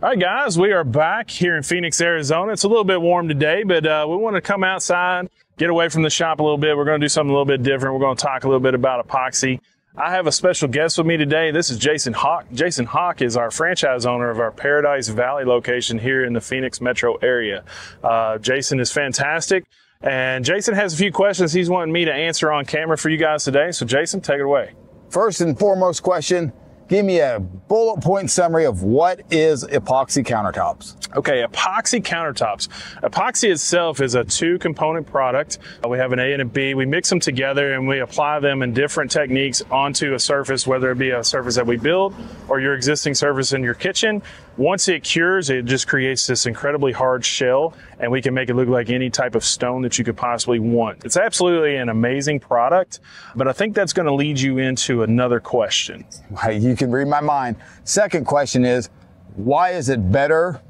All right, guys, we are back here in Phoenix, Arizona. It's a little bit warm today, but we want to come outside, get away from the shop a little bit. We're going to do something a little bit different. We're going to talk a little bit about epoxy. I have a special guest with me today. This is Jason Hawk. Jason Hawk is our franchise owner of our Paradise Valley location here in the Phoenix metro area. Jason is fantastic, and Jason has a few questions he's wanting me to answer on camera for you guys today. So, Jason, take it away. First and foremost question, give me a bullet point summary of what is epoxy countertops. Okay, epoxy countertops. Epoxy itself is a two-component product. We have an A and a B. We mix them together and we apply them in different techniques onto a surface, whether it be a surface that we build or your existing surface in your kitchen. Once it cures, it just creates this incredibly hard shell, and we can make it look like any type of stone that you could possibly want. It's absolutely an amazing product, but I think that's going to lead you into another question. You can read my mind. Second question is, why is it better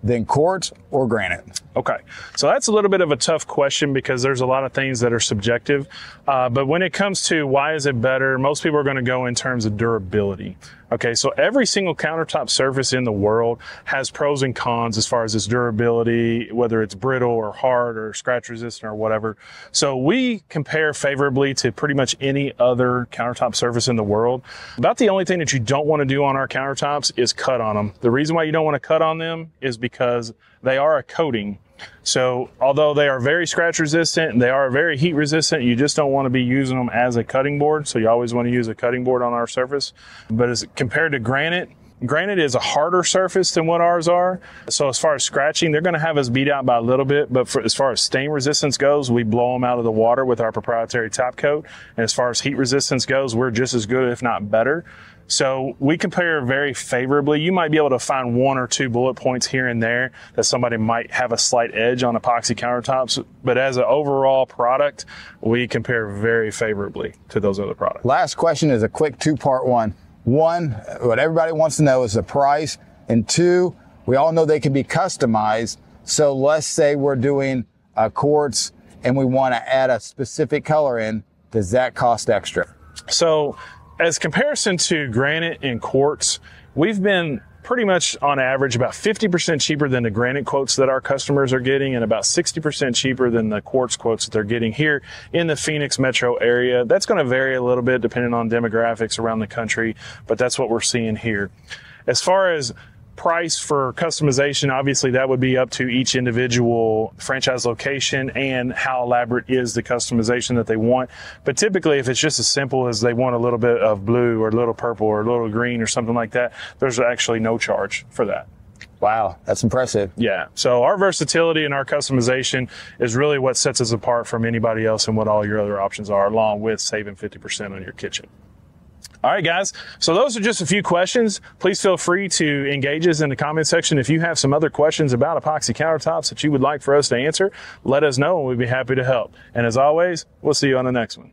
than quartz or granite? Okay, so that's a little bit of a tough question because there's a lot of things that are subjective. But when it comes to why is it better, most people are going to go in terms of durability. Okay, so every single countertop surface in the world has pros and cons as far as its durability, whether it's brittle or hard or scratch resistant or whatever. So we compare favorably to pretty much any other countertop surface in the world. About the only thing that you don't want to do on our countertops is cut on them. The reason why you don't want to cut on them is because they are a coating. So although they are very scratch resistant, they are very heat resistant, you just don't want to be using them as a cutting board. So you always want to use a cutting board on our surface. But as compared to granite, granite is a harder surface than what ours are. So as far as scratching, they're going to have us beat out by a little bit. But as far as stain resistance goes, we blow them out of the water with our proprietary top coat. And as far as heat resistance goes, we're just as good, if not better. So we compare very favorably. You might be able to find one or two bullet points here and there that somebody might have a slight edge on epoxy countertops, but as an overall product, we compare very favorably to those other products. Last question is a quick two-part one. One, what everybody wants to know is the price, and two, we all know they can be customized. So let's say we're doing a quartz and we want to add a specific color in. Does that cost extra? So as comparison to granite and quartz, we've been pretty much on average about 50% cheaper than the granite quotes that our customers are getting and about 60% cheaper than the quartz quotes that they're getting here in the Phoenix metro area. That's going to vary a little bit depending on demographics around the country, but that's what we're seeing here. As far as price for customization, obviously that would be up to each individual franchise location and how elaborate is the customization that they want. But typically, if it's just as simple as they want a little bit of blue or a little purple or a little green or something like that, there's actually no charge for that. Wow, that's impressive. Yeah, so our versatility and our customization is really what sets us apart from anybody else and what all your other options are, along with saving 50% on your kitchen. All right, guys, so those are just a few questions. Please feel free to engage us in the comment section. If you have some other questions about epoxy countertops that you would like for us to answer, let us know and we'd be happy to help. And as always, we'll see you on the next one.